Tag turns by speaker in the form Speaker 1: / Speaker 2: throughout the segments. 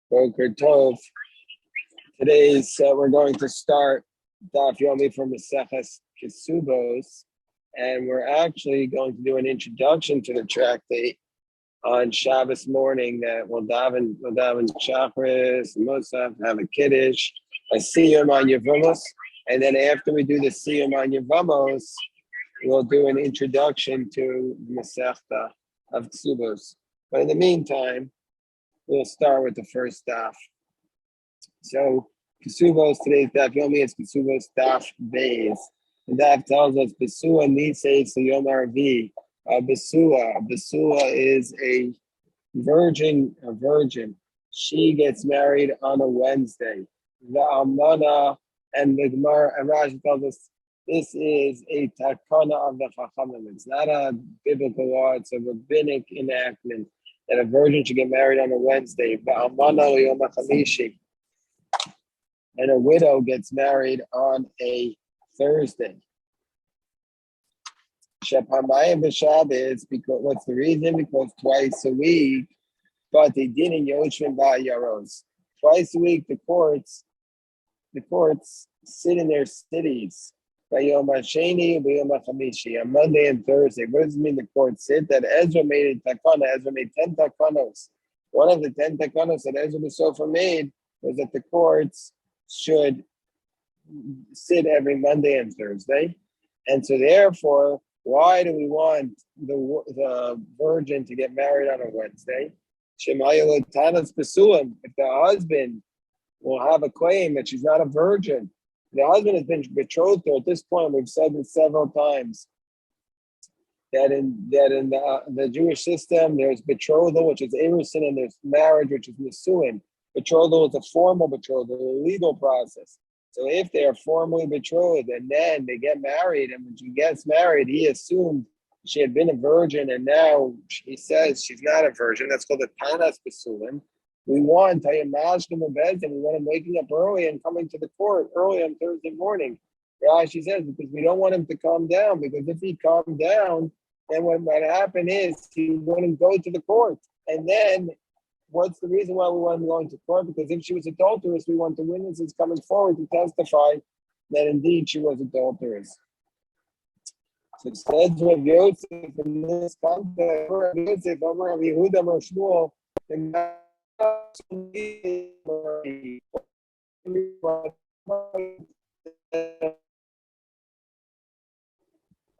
Speaker 1: Boker Tov. Today's we're going to start Daf Yomi from Maseches Kesubos, and we're actually going to do an introduction to the tractate on Shabbos morning. That we'll daven Chakris, Musaf, have a Kiddush, a Siyum on Yevamos, and then after we do the Siyum on Yevamos, we'll do an introduction to the Masechta of Kesubos. But in the meantime, we'll start with the first daf. So Kesubos, today's Daf Yomi is Kesubos Daf Beis. The daf tells us Besua Nisei Yom Arvi. Besua is a virgin. She gets married on a Wednesday. The Amana and the Gemara and Rashi tells us this is a takana of the Chachamim. It's not a biblical law; it's a rabbinic enactment that a virgin should get married on a Wednesday. And a widow gets married on a Thursday. Shapamayim b'Shabbos, because what's the reason? Because twice a week, but they did in Yoshvin Ba'yaros. Twice a week, the courts sit in their cities. Bayom HaSheni, Bayom HaChamishi, on Monday and Thursday. What does it mean the court sit? That Ezra made a takana. Ezra made 10 takanos. One of the 10 takanos that Ezra B'Sofer made was that the courts should sit every Monday and Thursday. And so therefore, why do we want the virgin to get married on a Wednesday? Shemayotanas Besuim, if the husband will have a claim that she's not a virgin, the husband has been betrothed to her. At this point, we've said this several times, that in the Jewish system, there's betrothal, which is erusin, and there's marriage, which is nisuin. Betrothal is a formal betrothal, a legal process. So if they are formally betrothed and then they get married, and when she gets married, he assumed she had been a virgin, and now he says she's not a virgin. That's called a tanas besulim. We want Tayyamashkim Bezin. We want him waking up early and coming to the court early on Thursday morning. Rashi says because we don't want him to calm down, because if he calmed down, then what might happen is he wouldn't go to the court. And then what's the reason why we want him going to court? Because if she was adulterous, we want the witnesses coming forward to testify that indeed she was adulterous. So it says Rav Yosef in this context, Rav Yosef, Rav Yehuda, Rav Shmuel,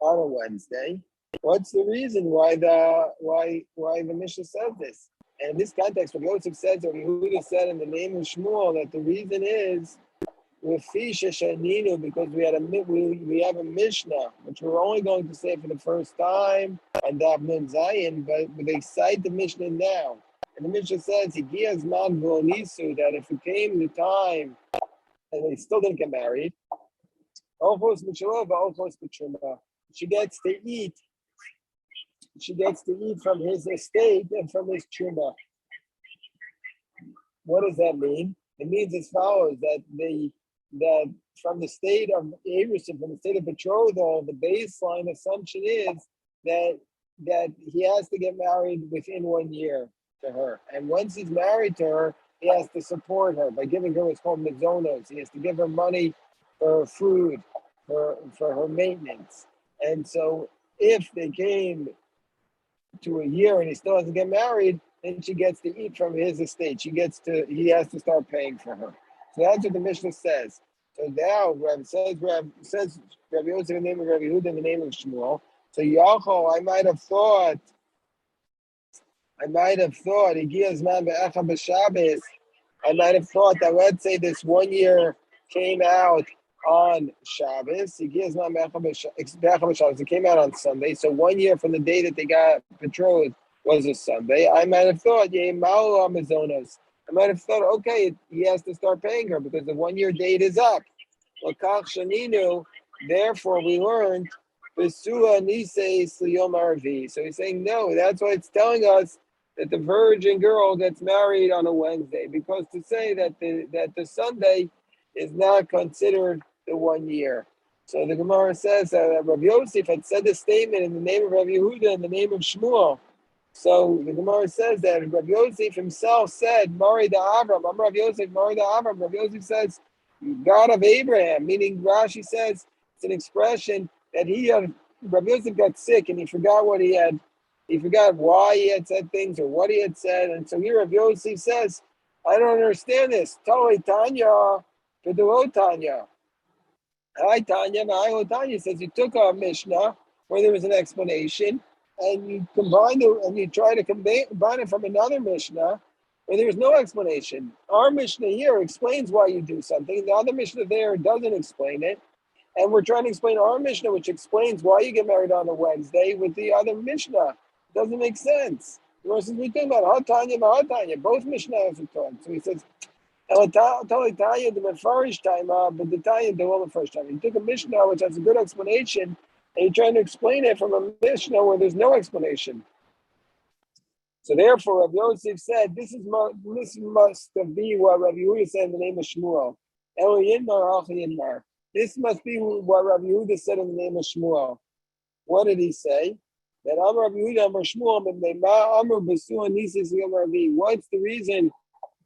Speaker 1: on a Wednesday. What's the reason why the Mishnah says this? And in this context, what Yosef says, or Yehuda said in the name of Shmuel, that the reason is with Fisha Shaninu, because we have a Mishnah, which we're only going to say for the first time on Daf Nun Zayin, but they cite the Mishnah now. And the Mishnah says, that if it came the time and they still didn't get married, she gets to eat. She gets to eat from his estate and from his truma. What does that mean? It means as follows: that from the state of Erusin, from the state of betrothal, the baseline assumption is that he has to get married within 1 year to her. And once he's married to her, he has to support her by giving her what's called mizonos. He has to give her money for her food, for her maintenance. And so if they came to a year and he still doesn't get married, then she gets to eat from his estate. He has to start paying for her. So that's what the Mishnah says. So now Rav says Rav Yosef in the name of Rav Yehuda in the name of Shmuel. So Yachol, I might have thought, I might have thought that, let's say this 1 year came out on Shabbos. It came out on Sunday. So 1 year from the day that they got betrothed was a Sunday. I might have thought, I might have thought, okay, he has to start paying her because the 1 year date is up. Therefore, we learned so he's saying no. That's why it's telling us that the virgin girl gets married on a Wednesday, because to say that the Sunday is not considered the 1 year. So the Gemara says that Rav Yosef had said the statement in the name of Rav Yehuda in the name of Shmuel. So the Gemara says that Rav Yosef himself said, Mari da Avram, I'm Rav Yosef, Mari da Avram. Rav Yosef says, God of Abraham, meaning Rashi says it's an expression that Rav Yosef got sick and he forgot he forgot why he had said things or what he had said. And so here Rav Yosef says, I don't understand this. Totally Tanya, Keduo Tanya. Hi Tanya, Hi Tanya says you took our Mishnah where there was an explanation and you combine it and you try to combine it from another Mishnah where there is no explanation. Our Mishnah here explains why you do something. The other Mishnah there doesn't explain it. And we're trying to explain our Mishnah, which explains why you get married on a Wednesday with the other Mishnah. It doesn't make sense. Versus we think about Hatanya, both Mishnahs are taught. So he says, but the Tanya do all the first time. You took a Mishnah which has a good explanation, and you're trying to explain it from a Mishnah where there's no explanation. So therefore, Rav Yosef said, this must be what Rav Yehuda said in the name of Shmuel. This must be what Rav Yehuda said in the name of Shmuel. What did he say? That Amar Rav Yehuda Amar Shmuel what's the reason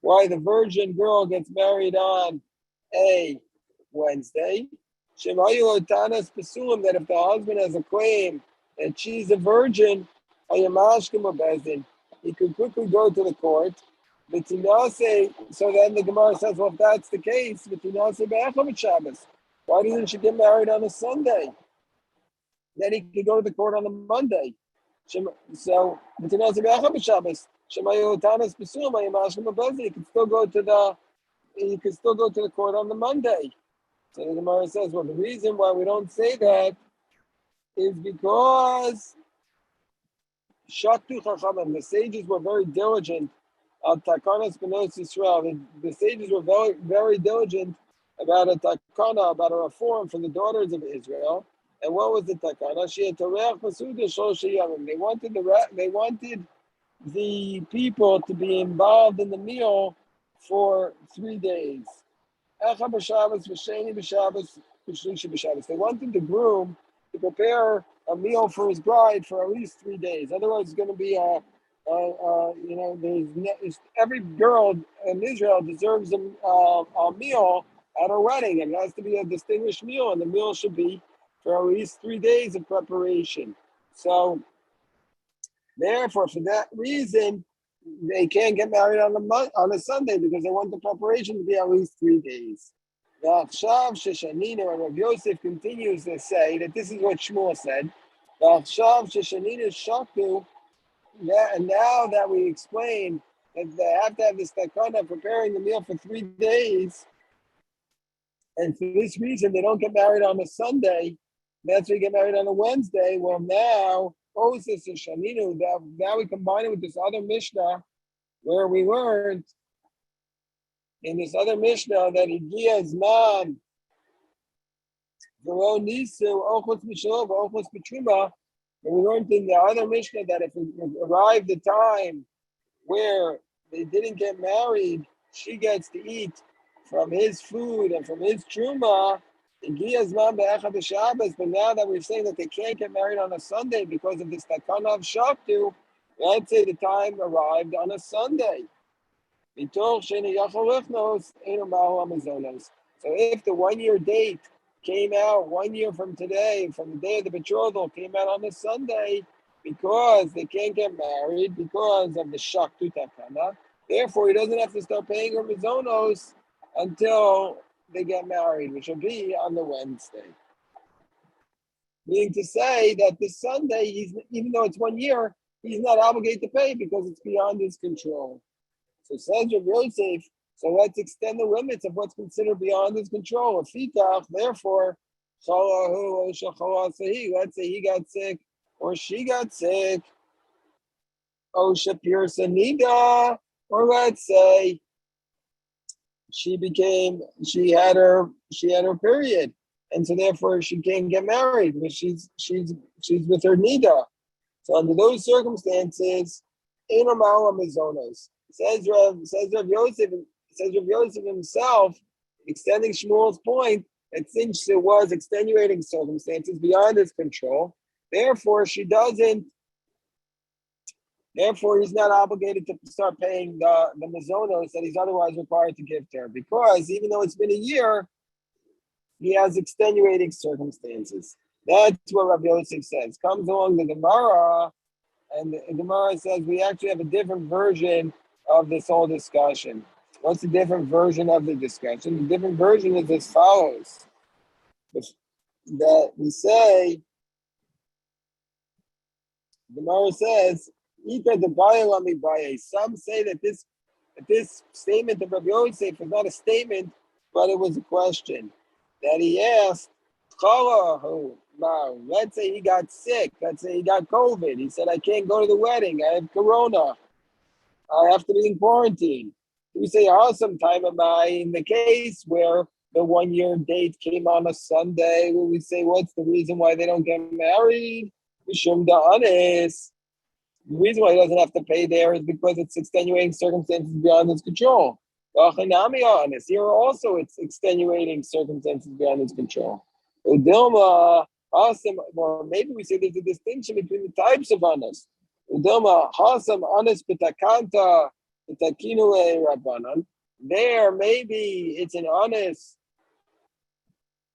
Speaker 1: why the virgin girl gets married on a Wednesday? That if the husband has a claim that she's a virgin, he could quickly go to the court. So then the Gemara says, well, if that's the case, why didn't she get married on a Sunday? Then he could go to the court on a Monday. So he could still go to the court on the Monday. So the Gemara says, well, the reason why we don't say that is because Shaktu Chachamim, the sages were very diligent on Takanas Benos Yisrael. The sages were very, very diligent about a takana, about a reform for the daughters of Israel. And what was the takana? She had Torah Masuda Shloshei Yamim. They wanted the people to be involved in the meal for 3 days. They wanted the groom to prepare a meal for his bride for at least 3 days. Otherwise, it's going to be every girl in Israel deserves a meal at her wedding, and it has to be a distinguished meal, and the meal should be for at least 3 days of preparation. So, therefore, for that reason, they can't get married on a Sunday because they want the preparation to be at least 3 days. Now, Sheshanina, and Rav Yosef continues to say that this is what Shmuel said. And now that we explained that they have to have this takana preparing the meal for 3 days, and for this reason they don't get married on a Sunday, that's why they get married on a Wednesday. Well, now we combine it with this other Mishnah where we learned in this other Mishnah that Higia Zman V'lo Nisu Ochos Mishov Ochos B'Truma. And we learned in the other Mishnah that if it arrived the time where they didn't get married, she gets to eat from his food and from his truma. But now that we're saying that they can't get married on a Sunday because of this takana of shaktu, let's say the time arrived on a Sunday. So if the 1 year date came out 1 year from today, from the day of the betrothal, came out on a Sunday, because they can't get married because of the shaktu takana, therefore he doesn't have to start paying her mizonos until they get married, which will be on the Wednesday. Meaning to say that this Sunday, even though it's 1 year, he's not obligated to pay because it's beyond his control. So says Rav Yosef, so let's extend the limits of what's considered beyond his control. Therefore, let's say he got sick or she got sick, Sanida, or let's say she had her period, and so therefore she can't get married because she's with her nida. So under those circumstances, Enomala Mizonos. Says Rav Yosef himself, extending Shmuel's point, that since there was extenuating circumstances beyond his control, therefore she doesn't Therefore, he's not obligated to start paying the mazonos that he's otherwise required to give to her, because even though it's been a year, he has extenuating circumstances. That's what Rabbi Yosef says. Comes along the Gemara, and the Gemara says we actually have a different version of this whole discussion. What's the different version of the discussion? The different version is as follows. That we say, the Gemara says, some say that this statement of Rabbi Yosef was not a statement, but it was a question that he asked. Let's say he got sick. Let's say he got COVID. He said, I can't go to the wedding. I have corona. I have to be in quarantine. We say, sometime am I in the case where the 1 year date came on a Sunday, where we say, what's the reason why they don't get married? Mishum da'anis. The reason why he doesn't have to pay there is because it's extenuating circumstances beyond his control. Here also it's extenuating circumstances beyond his control. Udilma, or maybe we say there's a distinction between the types of honest. Udilma, hasam honest pitakanta, pitakinule rabbanan. There, maybe it's an honest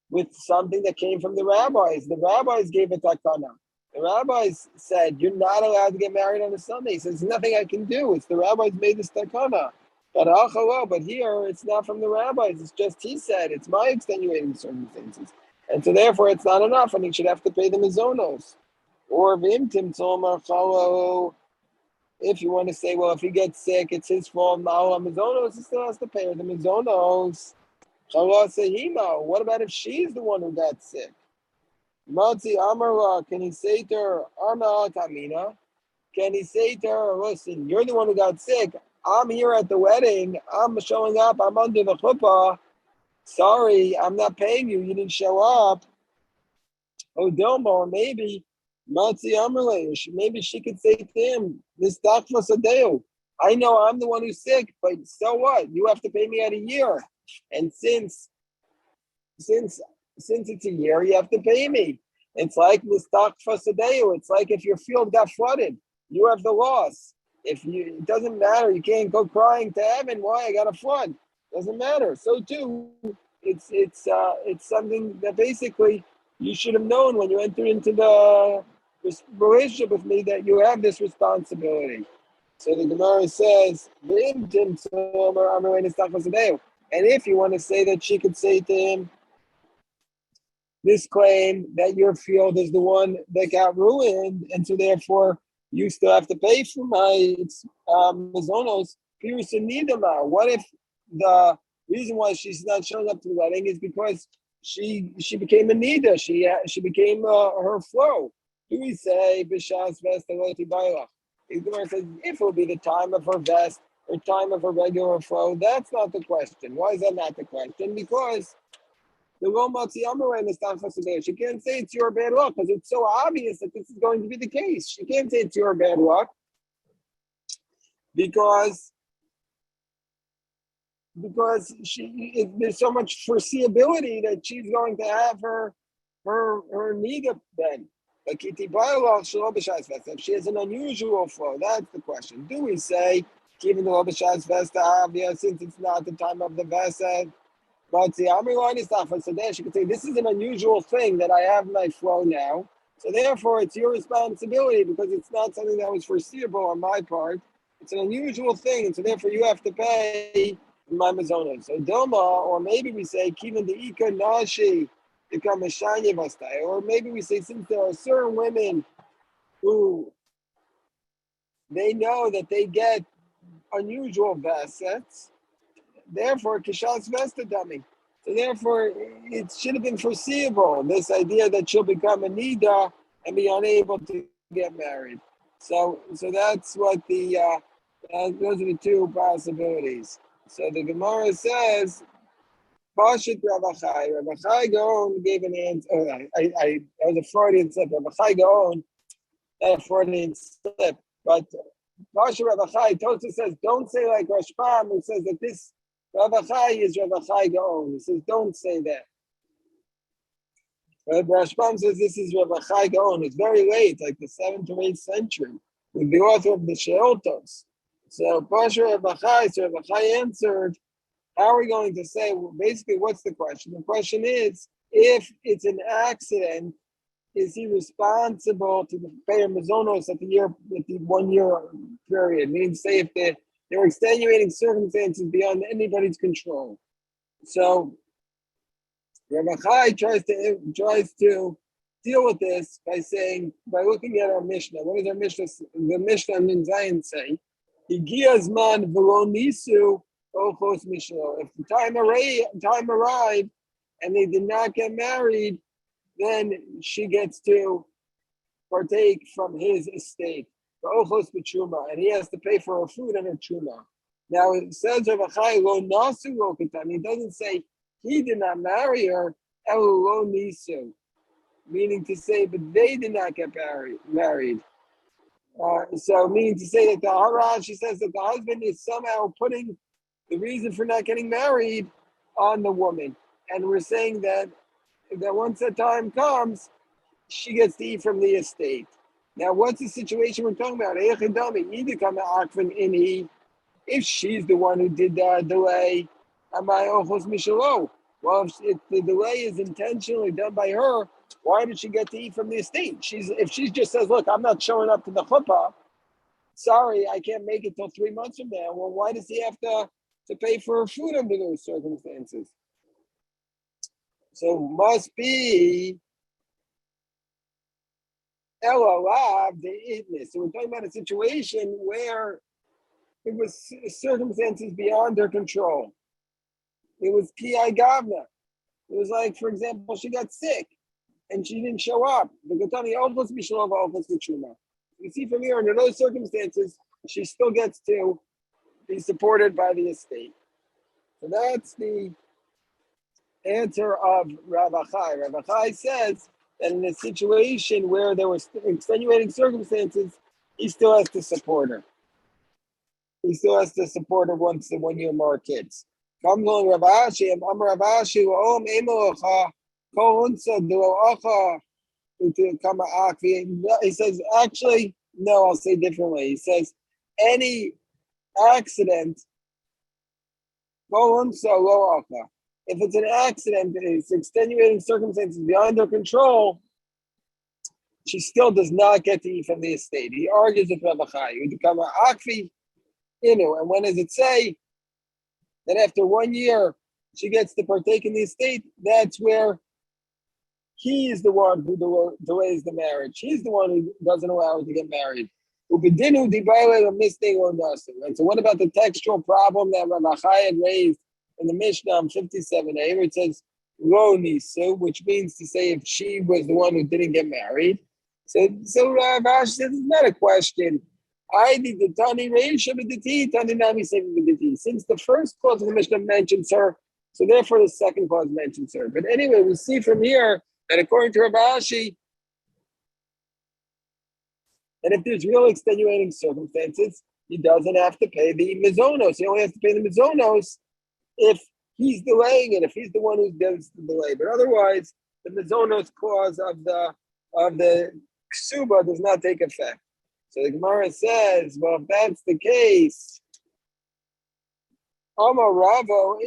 Speaker 1: with something that came from the rabbis. The rabbis gave a takana. The rabbis said, you're not allowed to get married on a Sunday. He says, there's nothing I can do. It's the rabbis made this takana. But here, it's not from the rabbis. It's just he said, it's my extenuating circumstances. And so therefore, it's not enough, and he should have to pay the mizonos. Or if you want to say, well, if he gets sick, it's his fault. Mizonos, he still has to pay the mizonos. What about if she's the one who got sick? Matzi Amara, can he say to her, Ana Kamina? Can he say to her, listen, you're the one who got sick. I'm here at the wedding. I'm showing up. I'm under the chuppah. Sorry, I'm not paying you. You didn't show up. Odilma, or maybe Matzi Amrle, maybe she could say to him, this Dakfa Sadeo. I know I'm the one who's sick, but so what? You have to pay me at a year. And since it's a year, you have to pay me. It's like Mistak Fasadeu. It's like if your field got flooded, you have the loss. It doesn't matter. You can't go crying to heaven. Why? I got a flood. Doesn't matter. So too, it's something that basically you should have known when you entered into the relationship with me that you have this responsibility. So the Gemara says, and if you want to say that she could say to him, this claim that your field is the one that got ruined, and so therefore you still have to pay for my mazonos. What if the reason why she's not showing up to the wedding is because she became a nida, she became her flow? Do we say b'shas vest eloti bailach? The Gemara says if it will be the time of her vest or time of her regular flow, that's not the question. Why is that not the question? Because the Romatzi Amara in the Stanford, she can't say it's your bad luck because it's so obvious that this is going to be the case. She can't say it's your bad luck because there's so much foreseeability that she's going to have her nida then. If she has an unusual flow, that's the question. Do we say, given the Lobashaz Vesta, since it's not the time of the Vesta, but the Amrulani stuff, so there she could say, this is an unusual thing that I have my flow now. So therefore, it's your responsibility because it's not something that was foreseeable on my part. It's an unusual thing, and so therefore you have to pay my mazonos. So Doma, or maybe we say, Kivan the Ika Nashi, or maybe we say, since there are certain women who they know that they get unusual vesets, therefore kishas vesta dummy. So therefore, it should have been foreseeable, this idea that she'll become a nida and be unable to get married. So that's what those are the two possibilities. So the Gemara says, Pashit Ravachai. Ravachai Gaon gave an answer. That was a Freudian slip. Ravachai Gaon, not a Freudian slip. But Pashit Ravachai, Tosa says, don't say like Rashbam, who says that this Ravachai is Ravachai Gaon. He says, don't say that. But Rashbam says this is Ravachai Gaon. It's very late, like the 7th or 8th century. with the author of the Sheotos. So Pasha Rabachai answered, how are we going to say, well, basically, what's the question? The question is, if it's an accident, is he responsible to pay a mazonos at the 1 year period? Meaning, say if there are extenuating circumstances beyond anybody's control. So Rabachai tries to deal with this by looking at our Mishnah. What does our Mishnah, the Mishnah in Zion say? Higiyazman v'lo nisu ochos mishlo. If the time arrived and they did not get married, then she gets to partake from his estate. Ochos b'truma, and he has to pay for her food and her truma. Now it says Rabachai lo nasu lo katan. He doesn't say he did not marry her, elu lo nisu, meaning to say, but they did not get married. So meaning to say that the Harav, she says that the husband is somehow putting the reason for not getting married on the woman. And we're saying that once that time comes, she gets to eat from the estate. Now, what's the situation we're talking about? If she's the one who did the delay, well, if the delay is intentionally done by her, why did she get to eat from the estate? If she just says, look, I'm not showing up to the chuppah, sorry, I can't make it till 3 months from now. Well, why does he have to pay for her food under those circumstances? So must be Elalav the itness. So we're talking about a situation where it was circumstances beyond her control. It was ki gavna. It was like, for example, she got sick and she didn't show up. You see from here, under those circumstances, she still gets to be supported by the estate. So that's the answer of Rabachai. Rabachai says that in a situation where there were extenuating circumstances, he still has to support her. He still has to support her once the 1 year more kids. Comes on Rav Ashi, Amar Rav Ashi, Om Emocha, Kol Unsa Duo Acha, he says, actually, no, I'll say differently. He says, any accident, Kol Unsa Lo Acha. If it's an accident, it's extenuating circumstances beyond her control, she still does not get to eat from the estate. He argues with Rabachai. You become an akfi, and when does it say that after 1 year she gets to partake in the estate? That's where he is the one who delays the marriage. He's the one who doesn't allow her to get married. And so what about the textual problem that Rabachai had raised in the Mishnah on 57a, where it says lo nisu, which means to say if she was the one who didn't get married. So Rav says it's not a question. I did the Tani Reisha B'Diti, Tani Nami Sevi B'Diti. Since the first clause of the Mishnah mentions her, so therefore the second clause mentions her. But anyway, we see from here that according to Rav Ashi, that if there's real extenuating circumstances, he doesn't have to pay the mizonos. He only has to pay the mizonos if he's delaying it, if he's the one who does the delay. But otherwise, the mizonos clause of the Kesuba does not take effect. So the Gemara says, well, if that's the case, Amar Rava,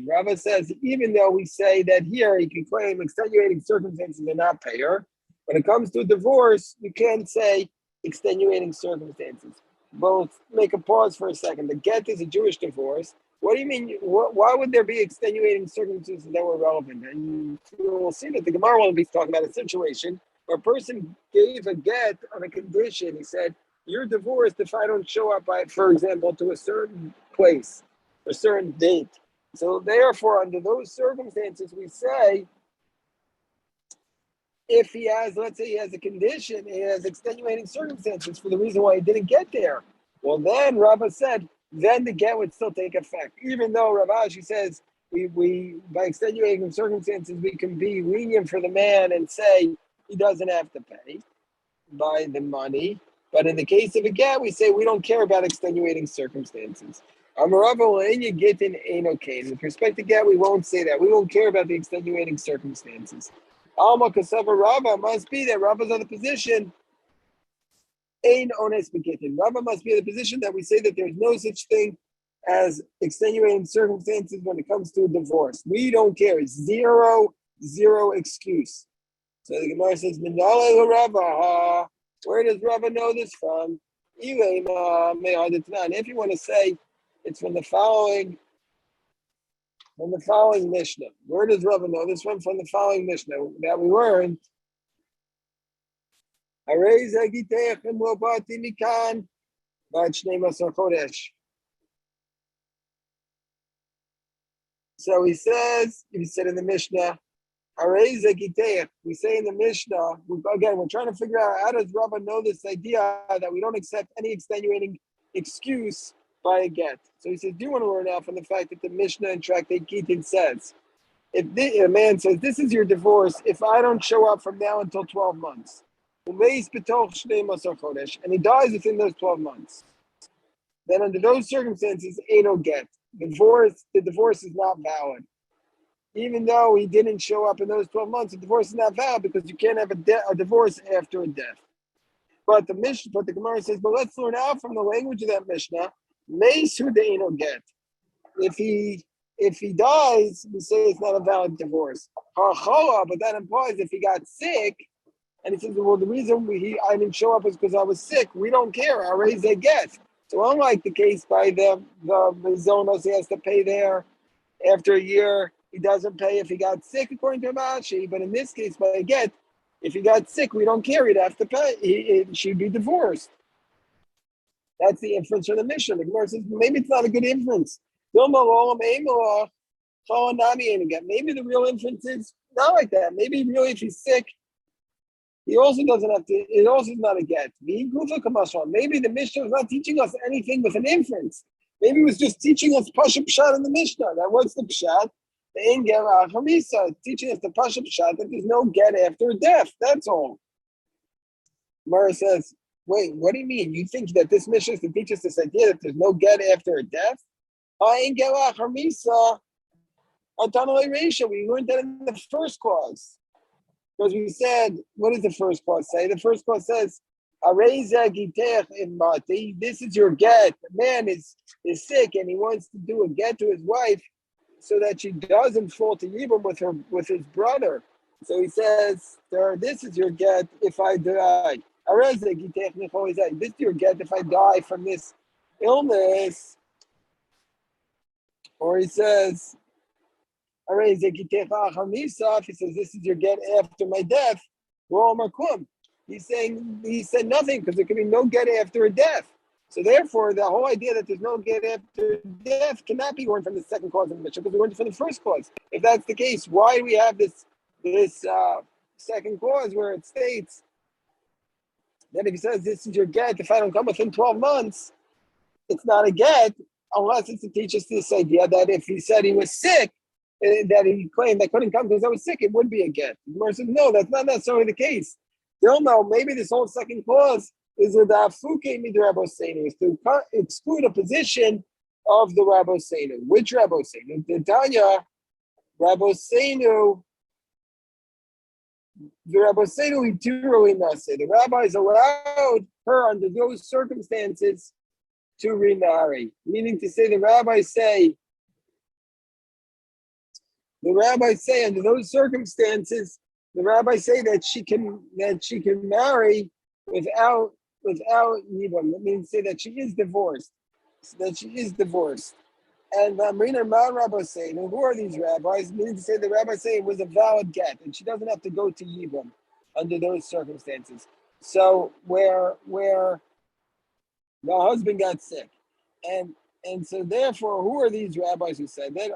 Speaker 1: Rava says, even though we say that here he can claim extenuating circumstances and not pay her, when it comes to a divorce, you can't say extenuating circumstances. Both make a pause for a second. The get is a Jewish divorce. What do you mean? Why would there be extenuating circumstances that were relevant? And we'll see that the Gemara will be talking about a situation where a person gave a get on a condition. He said, you're divorced if I don't show up by, for example, to a certain place, a certain date. So therefore, under those circumstances, we say, if he has, let's say he has a condition, he has extenuating circumstances for the reason why he didn't get there. Well, then Rava said, then the get would still take effect. Even though Rav Ashi says, we by extenuating circumstances, we can be lenient for the man and say he doesn't have to pay by the money. But in the case of a get, we say we don't care about extenuating circumstances. With respect to get, we won't say that. We won't care about the extenuating circumstances. Alma Kasava Rava must be that Rava's on the position Ain ones begitin. Rava must be in the position that we say that there's no such thing as extenuating circumstances when it comes to a divorce. We don't care. It's zero excuse. So the Gemara says, Minale Rava. Where does Rava know this from? If you want to say it's from the following Mishnah. Where does Rava know this from? From the following Mishnah that we learned. So he says, he said in the Mishnah, we say in the Mishnah, again, we're trying to figure out how does Rava know this idea that we don't accept any extenuating excuse by a get. So he says, do you want to learn out from the fact that the Mishnah in Tractate Gitin says, if a man says, this is your divorce, if I don't show up from now until 12 months, and he dies within those 12 months, then under those circumstances, ain't no get. The divorce is not valid. Even though he didn't show up in those 12 months, the divorce is not valid because you can't have a divorce after a death. But the Gemara says, but let's learn out from the language of that Mishnah. Get. If he dies, we say it's not a valid divorce. But that implies if he got sick, and he says, well, the reason I didn't show up is because I was sick. We don't care. I raise a get. So unlike the case by the Zonos, he has to pay there after a year. He doesn't pay if he got sick, according to Rashi. But in this case, by a get, if he got sick, we don't care. He'd have to pay. She'd be divorced. That's the inference from the Mishnah. The Gemara says, maybe it's not a good inference. Maybe the real inference is not like that. Maybe really if he's sick, he also doesn't have to, it also is not a get. Maybe the Mishnah was not teaching us anything with an inference. Maybe it was just teaching us Pasha Pshat in the Mishnah. That what's the Pshat? The Ein Ger Chamisa, teaching us the Pasha Pshat that there's no get after death. That's all. Mara says, wait, what do you mean? You think that this Mishnah is to teach us this idea that there's no get after a death? Ein Ger Chamisa, Atanale Reisha. We learned that in the first clause. Because we said, what does the first clause say? The first clause says, this is your get. The man is sick and he wants to do a get to his wife so that she doesn't fall to Yibam with his brother. So he says, this is your get if I die. This is your get if I die from this illness. Or he says, if he says this is your get after my death, he said nothing because there can be no get after a death. So therefore, the whole idea that there's no get after death cannot be learned from the second clause of the Mishnah because we learned it from the first clause. If that's the case, why do we have this second clause where it states that if he says this is your get, if I don't come within 12 months, it's not a get unless it's to teach us this idea that if he said he was sick, that he claimed I couldn't come because I was sick, it would be a get. The Gemara says, no, that's not necessarily the case. They'll know maybe this whole second clause is with the Afuke Midrabosenu, is to exclude a position of the Rabosenu. Which Rabosenu? The Tanya Rabosenu, the Rabosenu Ituru Inase. The rabbis allowed her under those circumstances to remarry. Meaning to say the rabbis say under those circumstances, the rabbis say that she can marry without yibum. That means say that she is divorced. And Amrina Ma rabbis say, now who are these rabbis? Meaning to say the rabbis say it was a valid get, and she doesn't have to go to yibum under those circumstances. So where the husband got sick, and so therefore, who are these rabbis who said that?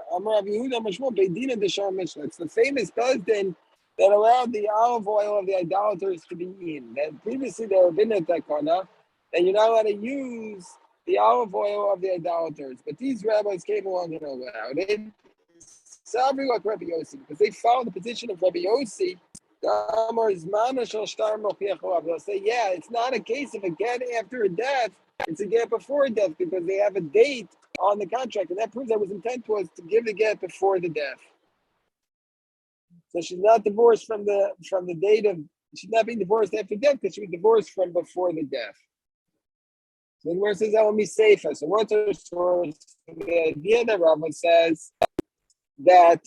Speaker 1: It's the famous Bezdin that allowed the olive oil of the idolaters to be eaten. That previously there had been a takana that you're not allowed to use the olive oil of the idolaters. But these rabbis came along and allowed it. Sabri like Rabbi Yossi, because they followed the position of Rabbi Yossi. They'll say, yeah, it's not a case of a get after a death. It's a get before a death because they have a date on the contract, and that proves that his intent was to give the get before the death. So she's not divorced from the date of, she's not being divorced after death because she was divorced from before the death. So the Gemara says that will be safer. So what's our source? The idea that Rava says that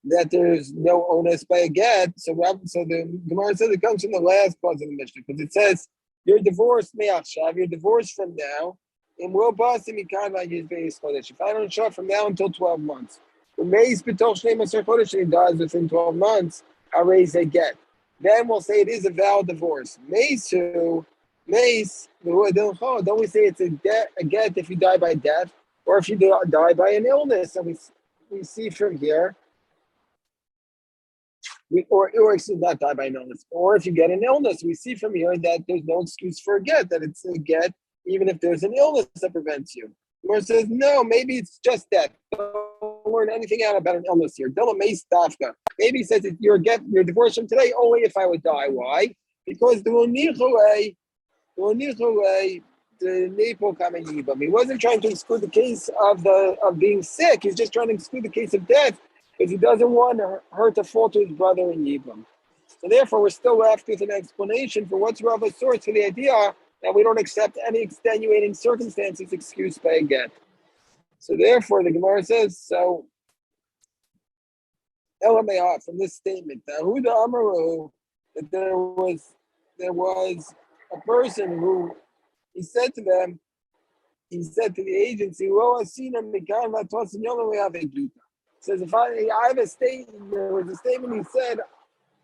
Speaker 1: there's no onus by a get. So the Gemara says it comes from the last clause of the Mishnah because it says you're divorced me'achshav, you're divorced from now. And we'll pass him if I don't show up from now until 12 months. When Meis b'toch shnei maser chodesh and he dies within 12 months, I raise a get. Then we'll say it is a valid divorce. Don't we say it's a get if you die by death or if you die by an illness? And we see from here, or not die by an illness, or if you get an illness, we see from here that there's no excuse for a get, that it's a get even if there's an illness that prevents you. Where it says, no, maybe it's just death. Don't learn anything out about an illness here. Maybe he says you're divorced from today only if I would die. Why? Because he wasn't trying to exclude the case of being sick. He's just trying to exclude the case of death because he doesn't want her to fall to his brother in Yibam. So therefore, we're still left with an explanation for what's Rava's source for the idea that we don't accept any extenuating circumstances excused by a get. So therefore, the Gemara says, so Elameah, from this statement, that there was a person who he said to the agency, says if I have a statement, there was a statement he said,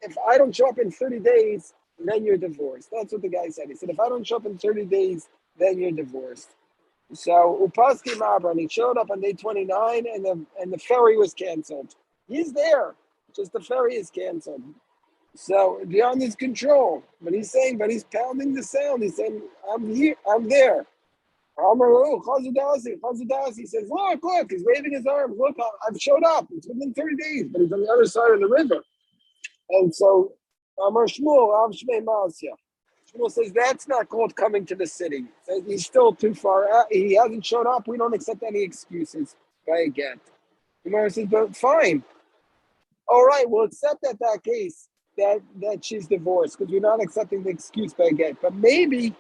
Speaker 1: if I don't show up in 30 days, then you're divorced. That's what the guy said. He said, if I don't show up in 30 days, then you're divorced. So Upaski Mabra, and he showed up on day 29, and the ferry was canceled. He's there, just the ferry is canceled. So beyond his control. But he's pounding the sound. He's saying, I'm here, I'm there. Chazudasi says, look, he's waving his arms. Look, I've showed up. It's within 30 days, but he's on the other side of the river. And so Amar Shmuel, Av Shmei Maasya. Shmuel says that's not called coming to the city. He's still too far out. He hasn't shown up. We don't accept any excuses by a get. Gemara says, but fine. All right, we'll accept that case that she's divorced because we're not accepting the excuse by a get. But maybe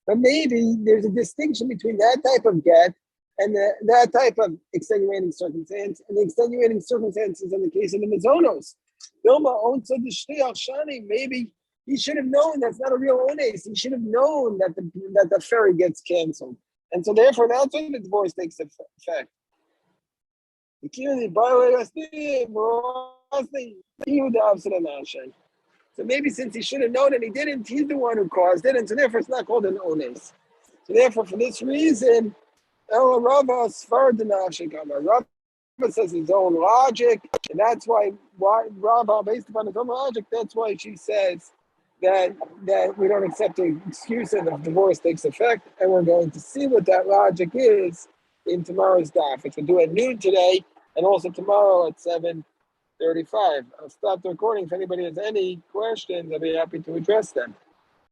Speaker 1: there's a distinction between that type of get and that type of extenuating circumstance and the extenuating circumstances in the case of the Mizonos. Maybe he should have known that's not a real ones. He should have known that the ferry gets canceled. And so therefore that's when the divorce takes effect. So maybe since he should have known and he didn't, he's the one who caused it, and so therefore it's not called an ones. So therefore, for this reason, Rava says his own logic, and that's why Rava, based upon his own logic, that's why she says that we don't accept the excuse and the divorce takes effect, and we're going to see what that logic is in tomorrow's daf, which we'll do at noon today, and also tomorrow at 7:35. I'll stop the recording. If anybody has any questions, I'll be happy to address them.